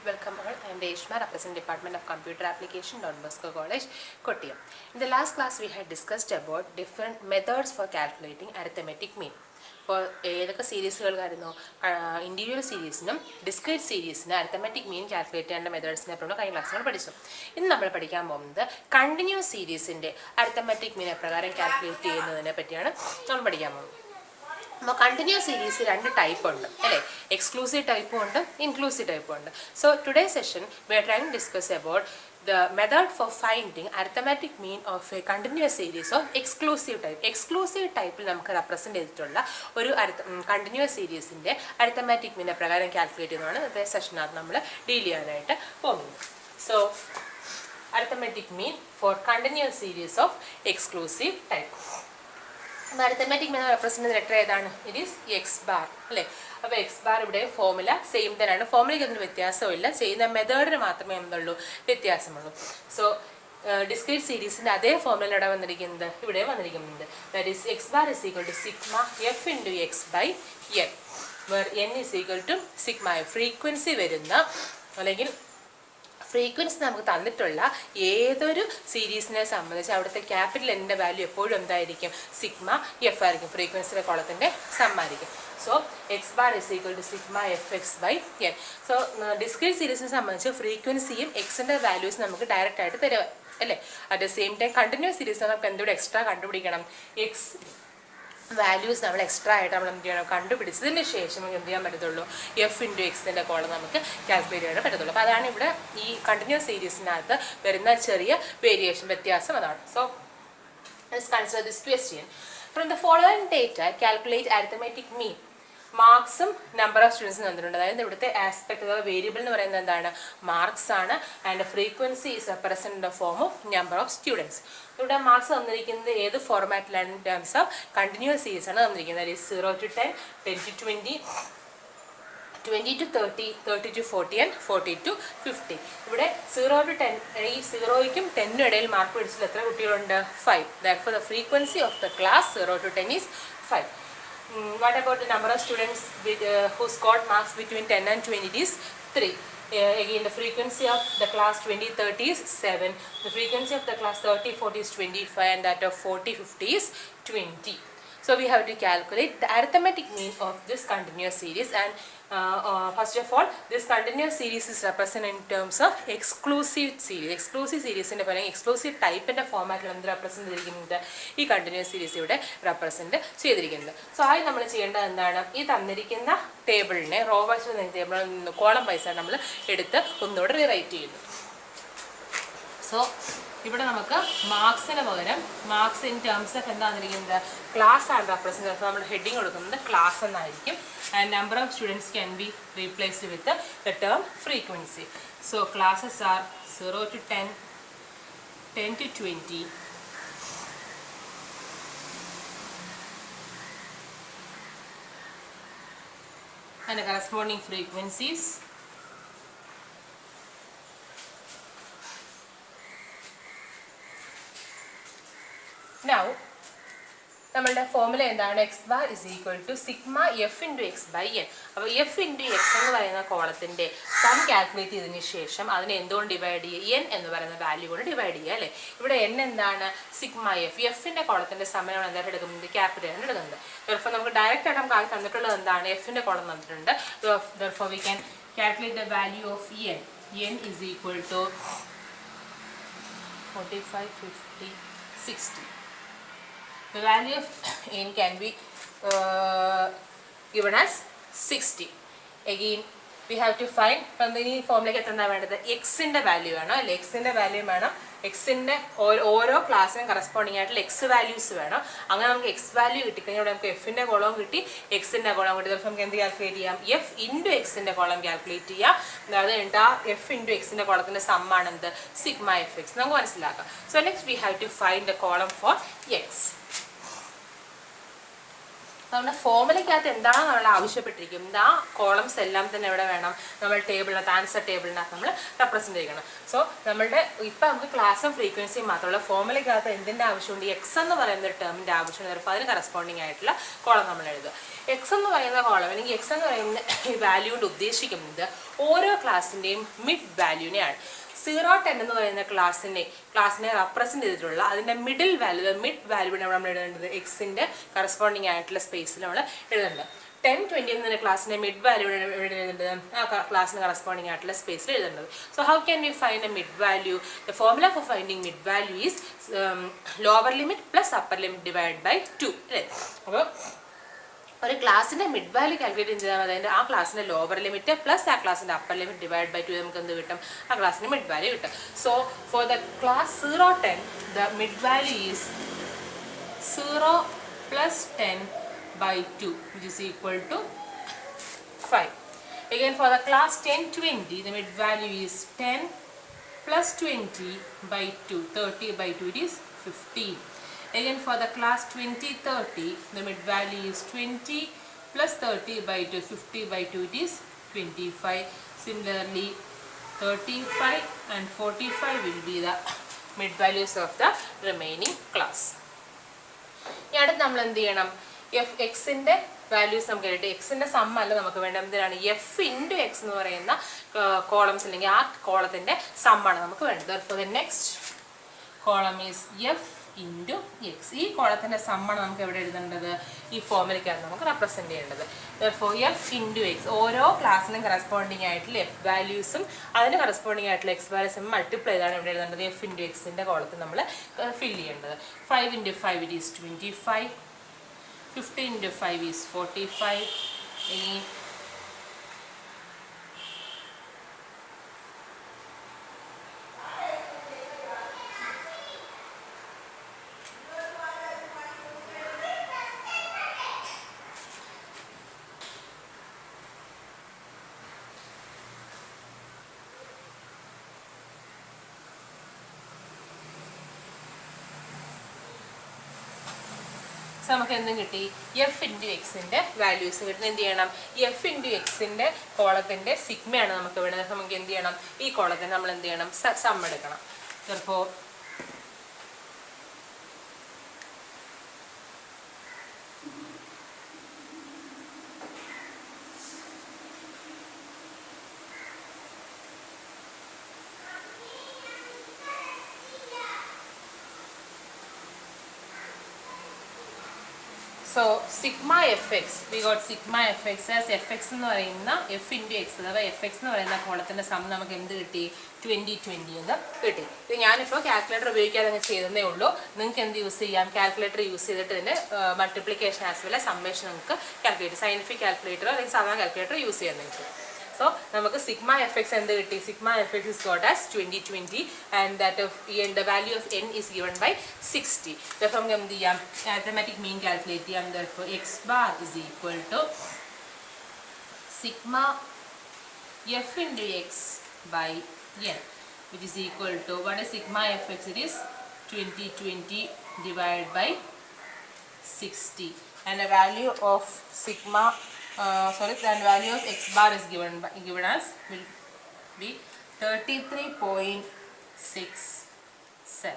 Welcome all. I am Reshma, representing Department of Computer Application, Don Bosco College, Kottayam. In the last class, we had discussed about different methods for calculating arithmetic mean. For ഏതൊക്കെ സീരീസുകൾക്കായിരുന്നു individual സീരീസിനും discrete സീരീസിന് arithmetic mean calculate ചെയ്യേണ്ട മെത്തേഡ്സിനെ പറ്റി കഴിഞ്ഞ ക്ലാസ്സുകൾ പഠിച്ചു. ഇന്ന് നമ്മൾ പഠിക്കാൻ പോകുന്നത് കണ്ടിന്യൂസ് സീരീസിൻ്റെ അരിത്തമെറ്റിക് മീൻ എപ്രകാരം കാൽക്കുലേറ്റ് ചെയ്യുന്നതിനെ പറ്റിയാണ് നമ്മൾ പഠിക്കാൻ പോകുന്നത്. അപ്പോൾ കണ്ടിന്യൂസ് സീരീസ് രണ്ട് ടൈപ്പ് ഉണ്ട് അല്ലേ, എക്സ്ക്ലൂസീവ് ടൈപ്പും ഉണ്ട് ഇൻക്ലൂസീവ് ടൈപ്പും ഉണ്ട്. So today session we are trying to discuss about the method for finding arithmetic mean of a continuous series of exclusive type. Exclusive type നമുക്ക് റെപ്രസെൻറ്റ് ചെയ്തിട്ടുള്ള ഒരു കണ്ടിന്യൂസ് സീരീസിൻ്റെ അരിത്തമാറ്റിക് മീനെ പ്രകാരം കാൽക്കുലേറ്റ് ചെയ്യുന്നതാണ് ഇന്നത്തെ സെഷനകത്ത് നമ്മൾ ഡീൽ ചെയ്യാനായിട്ട് പോകുന്നത്. So arithmetic mean for continuous series of exclusive type. Arithmetic mean represent ചെയ്യുന്ന ലെറ്റർ ഏതാണ്? ഇറ്റ് ഈസ് എക്സ് ബാർ അല്ലേ. അപ്പോൾ എക്സ് ബാർ ഇവിടെ ഫോർമുല സെയിം തന്നെയാണ്, ഫോർമുലയ്ക്ക് ഒന്നും വ്യത്യാസമില്ല, ചെയ്യുന്ന മെത്തേഡിന് മാത്രമേ എന്തുള്ളൂ വ്യത്യാസമുള്ളൂ. സോ ഡിസ്ക്രീറ്റ് സീരീസിൻ്റെ അതേ ഫോർമുല ഇവിടെ വന്നിരിക്കുന്നത് that is x bar is equal to sigma F into X by n, where n is equal to sigma f. Frequency വരുന്ന അല്ലെങ്കിൽ ഫ്രീക്വൻസി നമുക്ക് തന്നിട്ടുള്ള ഏതൊരു സീരീസിനെ സംബന്ധിച്ച് അവിടുത്തെ ക്യാപിറ്റൽ എൻ്റെ വാല്യൂ എപ്പോഴും എന്തായിരിക്കും? സിഗ്മ എഫ് ആയിരിക്കും, ഫ്രീക്വൻസിയുടെ കോളത്തിൻ്റെ സമ്മായിരിക്കും. So X bar is equal to sigma F X by N. So discrete സീരീസിനെ സംബന്ധിച്ച് ഫ്രീക്വൻസിയും എക്സിൻ്റെ വാല്യൂസ് നമുക്ക് ഡയറക്റ്റ് ആയിട്ട് തരുക അല്ലേ. At the same time continuous series നമുക്ക് എന്തുകൂടെ എക്സ്ട്രാ കണ്ടുപിടിക്കണം, എക്സ് വാല്യൂസ് നമ്മൾ എക്സ്ട്രാ ആയിട്ട് നമ്മൾ എന്ത് ചെയ്യണം, കണ്ടുപിടിച്ചതിന് ശേഷം നമുക്ക് എന്ത് ചെയ്യാൻ പറ്റത്തുള്ളൂ, എഫ് ഇൻറ്റു എക്സിൻ്റെ കോളം നമുക്ക് കാൽക്കുലേറ്റ് ചെയ്യാൻ പറ്റത്തുള്ളൂ. അപ്പോൾ അതാണ് ഇവിടെ ഈ കണ്ടിന്യൂസ് സീരീസിനകത്ത് വരുന്ന ചെറിയ വേരിയേഷൻ വ്യത്യാസം അതാണ്. So let's consider this question. From the following data calculate arithmetic mean. മാർക്സും നമ്പർ ഓഫ് സ്റ്റുഡൻസും തന്നിട്ടുണ്ട്. അതായത് ഇവിടുത്തെ ആസ്പെക്ട് അഥവാ വേരിയബിൾ എന്ന് പറയുന്നത് എന്താണ്? മാർക്സ് ആണ്. And frequency is represent the form of number of students. ഇവിടെ മാർക്സ് തന്നിരിക്കുന്നത് ഏത് ഫോർമാറ്റിലാണ്? In terms of continuous series ആണ് തന്നിരിക്കുന്നത്. അതായത് 0 to 10, 10 to 20, 20 to 30, 30 to 40 and 40 to 50. ഇവിടെ 0 to 10, ഈ 0യ്ക്കും 10നും ഇടയിൽ മാർക്ക് പിടിച്ചിട്ട് എത്ര കുട്ടികളുണ്ട്? 5. Therefore the frequency of the class 0 to 10 is 5. What about the number of students who scored marks between 10 and 20? It is 3. Again, the frequency of the class 20-30 is 7. The frequency of the class 30-40 is 25, and that of 40-50 is 20. So we have to calculate the arithmetic mean of this continuous series. And first of all, this continuous series is represented in terms of exclusive series. Exclusive series in the exclusive type and format represent ഈ continuous series ഇവിടെ represent ചെയ്തിരിക്കുന്നത്. So ആയി നമ്മൾ ചെയ്യേണ്ടത് എന്താണ്? ഈ തന്നിരിക്കുന്ന ടേബിളിനെ raw vice ടേബിളിൽ നിന്ന് കോളം വൈസാണ് നമ്മൾ എടുത്ത് ഒന്നുകൂടെ റീറൈറ്റ് ചെയ്യുന്നു. സോ ഇവിടെ നമുക്ക് മാർക്സിന് പകരം മാർക്സ് ഇൻ ടേംസ് ഓഫ് എന്താ തന്നിരിക്കുന്നത്? ക്ലാസ് ആണ് റെപ്രസെൻറ്റ്. അപ്പോൾ നമ്മൾ ഹെഡിങ് കൊടുക്കുന്നത് ക്ലാസ് എന്നായിരിക്കും. And number of students can be replaced with the term frequency. So classes R 0 to 10, 10 to 20, and the corresponding frequencies. Now നമ്മളുടെ ഫോർമുല എന്താണ്? X bar is equal to sigma F into X by n. അപ്പോൾ f into x എന്ന് പറയുന്ന കോളത്തിൻ്റെ some calculate ചെയ്തതിന് ശേഷം അതിനെ എന്തുകൊണ്ട് divide ചെയ്യുക? എൻ എന്ന് പറയുന്ന വാല്യൂ കൊണ്ട് ഡിവൈഡ് ചെയ്യുക അല്ലേ. ഇവിടെ എൻ എന്താണ്? Sigma F. എഫിൻ്റെ കോളത്തിൻ്റെ സമയമാണ് എന്തായിട്ട് എടുക്കുന്നത്? ക്യാപിറ്റലാണ് എടുക്കുന്നത്. അപ്പോൾ നമുക്ക് ഡയറക്റ്റ് ആയിട്ട് നമുക്ക് ആദ്യം തന്നിട്ടുള്ളത് എന്താണ്? എഫിൻ്റെ കോളം തന്നിട്ടുണ്ട്. therefore we can calculate the value of n. n is equal to 45, 50, 60. The value of n can be given as 60. Again, we have to find from the formula എന്താ വേണ്ടത്? എക്സിൻ്റെ വാല്യൂ വേണം അല്ലേ. എക്സിൻ്റെ വാല്യൂ വേണം. എക്സിൻ്റെ ഓരോ ക്ലാസ്സിനും കറസ്പോണ്ടിങ് ആയിട്ടുള്ള എക്സ് വാല്യൂസ് വേണം. അങ്ങനെ നമുക്ക് എക്സ് വാല്യൂ കിട്ടിക്കഴിഞ്ഞാൽ ഇവിടെ നമുക്ക് എഫിൻ്റെ കോളം കിട്ടി, എക്സിൻ്റെ കോളം കിട്ടി. ചിലപ്പോൾ നമുക്ക് എന്ത് കാൽക്കുലേറ്റ് ചെയ്യാം? എഫ് ഇൻറ്റു എക്സിൻ്റെ കോളം കാൽക്കുലേറ്റ് ചെയ്യാം. അതായത് ഉണ്ട് ആ എഫ് ഇൻറ്റു എക്സിൻ്റെ കോളത്തിൻ്റെ സമ്മാണ് എന്ത്? Sigma F x. നമുക്ക് മനസ്സിലാക്കാം. So next we have to find the column for x. നമ്മുടെ ഫോർമുലയ്ക്കകത്ത് എന്താണ് നമ്മൾ ആവശ്യപ്പെട്ടിരിക്കുന്നത് ആ കോളംസ് എല്ലാം തന്നെ എവിടെ വേണം, നമ്മൾ ടേബിളിനകത്ത് ആൻസർ ടേബിളിനകത്ത് നമ്മൾ റെപ്രസെൻറ്റ് ചെയ്യണം. സോ നമ്മളുടെ ഇപ്പം നമുക്ക് ക്ലാസ്സും ഫ്രീക്വൻസിയും മാത്രമല്ല ഫോർമുലയ്ക്കകത്ത് എന്തിൻ്റെ ആവശ്യമുണ്ട്, എക്സ് എന്ന് പറയുന്ന ഒരു ടേമിൻ്റെ ആവശ്യമുണ്ട്. അപ്പോൾ അതിന് കറസ്പോണ്ടിങ് ആയിട്ടുള്ള കോളം നമ്മൾ എഴുതുക. എക്സ് എന്ന് പറയുന്ന കോളം അല്ലെങ്കിൽ എക്സ് എന്ന് പറയുന്ന ഈ വാല്യൂ കൊണ്ട് ഉദ്ദേശിക്കുന്നത് ഓരോ ക്ലാസ്സിൻ്റെയും മിഡ് വാല്യൂവിനെയാണ്. 0-10 എന്ന് പറയുന്ന ക്ലാസ്സിനെ റെപ്രസെൻറ്റ് ചെയ്തിട്ടുള്ള അതിൻ്റെ മിഡിൽ വാല്യൂ മിഡ് വാല്യൂവിനാണ് നമ്മൾ എഴുതേണ്ടത്. എക്സിൻ്റെ കറസ്പോണ്ടിങ് ആയിട്ടുള്ള സ്പേസിൽ നമ്മൾ എഴുതേണ്ടത്. 10-20 എന്ന ക്ലാസ്സിൻ്റെ മിഡ് വാല്യൂ എഴുതേണ്ടത് ആ ക്ലാസ്സിന് കറസ്പോണ്ടിങ് ആയിട്ടുള്ള സ്പേസിൽ എഴുതേണ്ടത്. So how can we find a mid value? The formula for finding mid value is lower limit plus upper limit divide by 2 അല്ലേ. അപ്പോൾ ഒരു ക്ലാസ്സിൻ്റെ മിഡ് വാല്യൂ കാൽക്കുലേറ്റ് ചെയ്താൽ മതി. അതിൻ്റെ ആ ക്ലാസ്സിൻ്റെ ലോവർ ലിമിറ്റ് പ്ലസ് ആ ക്ലാസ്സിൻ്റെ അപ്പർ ലിമിറ്റ് ഡിവൈഡ് ബൈ 2 നമുക്ക് എന്ത് കിട്ടും, ആ ക്ലാസ്സിൻ്റെ മിഡ് വാല്യൂ കിട്ടും. So for the class 0-10 the mid value is 0 plus 10 by 2 which is equal to 5. Again for the class 10-20 the mid value is 10 plus 20 by 2, 30 by 2 it is 15. Again for the class 20-30 the mid value is 20 plus 30 by 2, 50 by 2 it is 25. Similarly 35 and 45 will be the mid values of the remaining class. ഇനി അടുത്ത് നമ്മൾ എന്ത് ചെയ്യണം, എക്സിൻ്റെ values നമുക്ക് കിട്ടും. എക്സിൻ്റെ some അല്ല നമുക്ക് വേണ്ട, എന്തിനാണ് എഫ് ഇൻറ്റു എക്സ് എന്ന് പറയുന്ന കോളംസ് അല്ലെങ്കിൽ ആ കോളത്തിൻ്റെ സമ്മാണ് നമുക്ക് വേണ്ടത്. For the next column is F into X. ഈ കോളത്തിൻ്റെ സമ്മാണ് നമുക്ക് എവിടെ എഴുതേണ്ടത്, ഈ ഫോർമുലയ്ക്കാണ് നമുക്ക് റെപ്രസെൻറ്റ് ചെയ്യേണ്ടത്. ഫോർ എഫ് ഇൻറ്റു എക്സ് ഓരോ ക്ലാസ്സിനും കറസ്പോണ്ടിങ് ആയിട്ടുള്ള എഫ് വാല്യൂസും അതിന് കറസ്പോണ്ടിങ് ആയിട്ടുള്ള എക്സ് വാല്യൂസും മൾട്ടിപ്ലൈ ചെയ്താണ് എവിടെ എഴുതേണ്ടത്, എഫ് ഇൻറ്റു എക്സിൻ്റെ കോളത്തിൽ നമ്മൾ ഫില്ല് ചെയ്യേണ്ടത്. 5 into 5 it is 25. 15 into 5 is 45. Again നമുക്ക് എന്തും കിട്ടി, എഫ് ഇൻറ്റു എക്സിൻ്റെ വാല്യൂസ് കിട്ടുന്ന എന്ത് ചെയ്യണം, എഫ് ഇൻറ്റു എക്സിൻ്റെ കോളത്തിൻ്റെ സിഗ്മയാണ് നമുക്ക് വേണ്ടത്. നമുക്ക് എന്ത് ചെയ്യണം, ഈ കോളത്തിന് നമ്മൾ എന്ത് ചെയ്യണം, സം എടുക്കണം. ചിലപ്പോൾ So sigma fx, we got sigma fx as fx എന്ന് പറയുന്ന f into x, അഥവാ fx എന്ന് പറയുന്ന കോളത്തിൻ്റെ സം നമുക്ക് എന്ത് കിട്ടി, 20 എന്ന് കിട്ടി. ഇത് ഞാനിപ്പോൾ കാൽക്കുലേറ്റർ ഉപയോഗിക്കാതെ അങ്ങ് ചെയ്തതേ ഉള്ളൂ. നിങ്ങൾക്ക് എന്ത് യൂസ് ചെയ്യാം, കാൽക്കുലേറ്റർ യൂസ് ചെയ്തിട്ട് ഇതിൻ്റെ മൾട്ടിപ്ലിക്കേഷൻ ആസ് വെൽ സമ്മേഷൻ നമുക്ക് കാൽക്കുലേറ്റ്, സയൻറ്റിഫിക് കാൽക്കുലേറ്റർ അല്ലെങ്കിൽ സാധാരണ കാൽക്കുലേറ്റർ യൂസ് ചെയ്യാൻ നിങ്ങൾക്ക്. So നമുക്ക് sigma fx എന്ത് കിട്ടി, sigma fx is got as 20 and that of the value of n is given by 60. Therefore നമുക്ക് എന്ത് ചെയ്യാം, arithmetic mean calculate ചെയ്യാം. Therefore x bar is equal to sigma f into x by n which is equal to, what is sigma fx, it is 20 divided by 60 and the value of sigma the value of x bar is given as will be 33.67.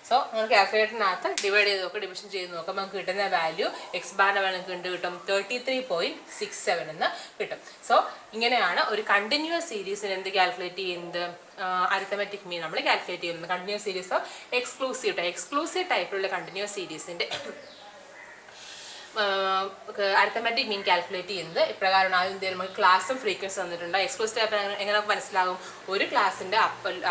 So നമുക്ക് കാൽക്കുലേറ്ററിനകത്ത് divide ചെയ്ത് നോക്കാം, division ചെയ്ത് നോക്കാം. നമുക്ക് കിട്ടുന്ന value X ബാറിൻ്റെ value നമുക്ക് കിട്ടും 33.67 എന്ന് കിട്ടും. സോ ഇങ്ങനെയാണ് ഒരു കണ്ടിന്യൂസ് സീരീസിന് എന്ത് കാൽക്കുലേറ്റ് ചെയ്യുന്നത്, അരിത്തമെറ്റിക് മീൻ നമ്മൾ കാൽക്കുലേറ്റ് ചെയ്യുന്നത്. കണ്ടിന്യൂസ് സീരീസ് ഓഫ് എക്സ്ക്ലൂസീവ് ടൈപ്പിലുള്ള കണ്ടിന്യൂസ് സീരീസിൻ്റെ അരിത്തമെറ്റിക് മീൻ കാൽക്കുലേറ്റ് ചെയ്യുന്നത് ഇപ്രകാരമാണ്. ആദ്യം നമുക്ക് ക്ലാസ്സും ഫ്രീക്വൻസി തന്നിട്ടുണ്ട്. എക്സ്ക്ലൂസീവ് ടൈപ്പ് എങ്ങനെ മനസ്സിലാകും, ഒരു ക്ലാസ്സിൻ്റെ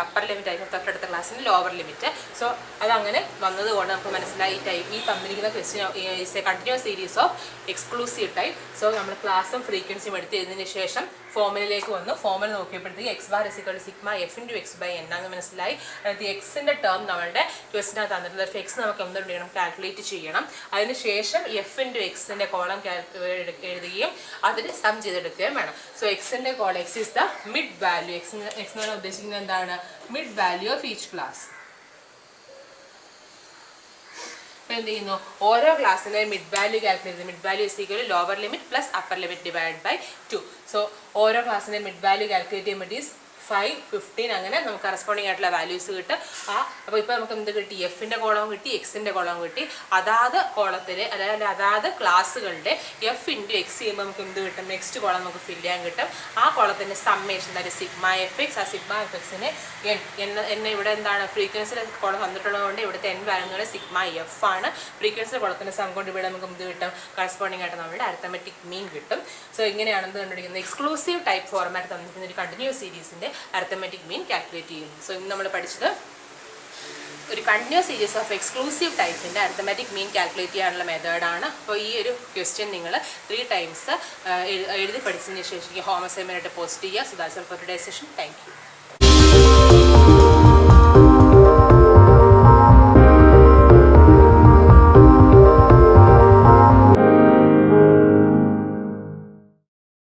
അപ്പർ ലിമിറ്റ് ആയിരിക്കും, തൊട്ടടുത്ത ക്ലാസ്സിൻ്റെ ലോവർ ലിമിറ്റ്. സോ അതങ്ങനെ വന്നതുകൊണ്ട് നമുക്ക് മനസ്സിലായി ഈ തന്നിരിക്കുന്ന question is a continuous series of exclusive type. So നമ്മൾ ക്ലാസ്സും ഫ്രീക്വൻസിയും എടുത്ത് ചെയ്തതിന് ശേഷം ഫോർമുലയിലേക്ക് വന്നു. ഫോർമുല നോക്കിയപ്പോഴത്തേക്ക് X bar is equal to sigma F into X by N ആണെന്ന് മനസ്സിലായി. അതിനകത്ത് എക്സിൻ്റെ ടേം നമ്മളുടെ ക്വസ്റ്റിനകത്ത് തന്നിട്ടുണ്ട്. എക്സ് നമുക്ക് എന്തുകൊണ്ട് ചെയ്യണം, കാൽക്കുലേറ്റ് ചെയ്യണം. അതിനുശേഷം എഫ് ഇൻറ്റു എക്സിൻ്റെ കോളം എഴുതുകയും അതിന് സം ചെയ്തെടുക്കുകയും വേണം. സോ എക്സിൻ്റെ കോളം, x is the mid value. X എന്ന് പറഞ്ഞാൽ ഉദ്ദേശിക്കുന്നത് എന്താണ്, mid value of each class. അപ്പോൾ എന്ത് ചെയ്യുന്നു, ഓരോ ക്ലാസ്സിലെ മിഡ് വാല്യൂ കാൽക്കുലേറ്റ് ചെയ്ത് mid value is equal lower limit plus upper limit divide by 2. So ഓരോ ക്ലാസ്സിലെ മിഡ് വാല്യൂ കാൽക്കുലേറ്റ് ചെയ്യുമ്പോൾ ഈസ് 5, 15 അങ്ങനെ നമുക്ക് കറസ്പോണ്ടിങ് ആയിട്ടുള്ള വാല്യൂസ് കിട്ടും. അപ്പോൾ ഇപ്പോൾ നമുക്ക് എന്ത് കിട്ടി, എഫിൻ്റെ കോളവും കിട്ടി, എക്സിൻ്റെ കോളവും കിട്ടി. അതാത് കോളത്തിൽ അതായത് അതാത് ക്ലാസ്സുകളുടെ എഫ് ഇൻറ്റു എക്സ് ചെയ്യുമ്പോൾ നമുക്ക് എന്ത് കിട്ടും, നെക്സ്റ്റ് കോളം നമുക്ക് ഫില്ല് ചെയ്യാൻ കിട്ടും. ആ കോളത്തിൻ്റെ സമ്മേഷൻ അതായത് സിഗ്മ എഫ് എക്സ്. ആ സിഗ്മ എഫ് എക്സിന് എന്നെ ഇവിടെ എന്താണ് ഫ്രീക്വൻസിയുടെ കോളം തന്നിട്ടുള്ളതുകൊണ്ട് ഇവിടുത്തെ എൻ വാല്യൂകൾ സിഗ്മ എഫ് ആണ്. ഫ്രീക്വൻസിയുടെ കോളത്തിൻ്റെ സം കൊണ്ട് ഇവിടെ നമുക്ക് എന്ത് കിട്ടും, കറസ്പോണ്ടിങ് ആയിട്ട് നമ്മുടെ അരിത്തമെറ്റിക് മീൻ കിട്ടും. സോ ഇങ്ങനെയാണ് എന്ത് കണ്ടുപിടിക്കുന്നത്, എക്സ്ക്ലൂസീവ് ടൈപ്പ് ഫോർമാറ്റ് തന്നിരിക്കുന്ന ഒരു കണ്ടിന്യൂസ് സീരീസിൻ്റെ അരിത്തമെറ്റിക് മീൻ കാൽക്കുലേറ്റ് ചെയ്യുന്നു. സോ ഇന്ന് നമ്മൾ പഠിച്ചത് ഒരു കണ്ടിന്യൂസ് സീരീസ് ഓഫ് എക്സ്ക്ലൂസീവ് ടൈപ്പിൻ്റെ അരിത്തമെറ്റിക് മീൻ കാൽക്കുലേറ്റ് ചെയ്യാനുള്ള മെത്തേഡാണ്. അപ്പോൾ ഈ ഒരു ക്വസ്റ്റ്യൻ നിങ്ങൾ 3 times എഴുതി പഠിച്ചതിന് ശേഷം ഹോം അസൈൻമെൻറ്റായിട്ട് പോസ്റ്റ് ചെയ്യുക. So that's all for today's session. Thank you.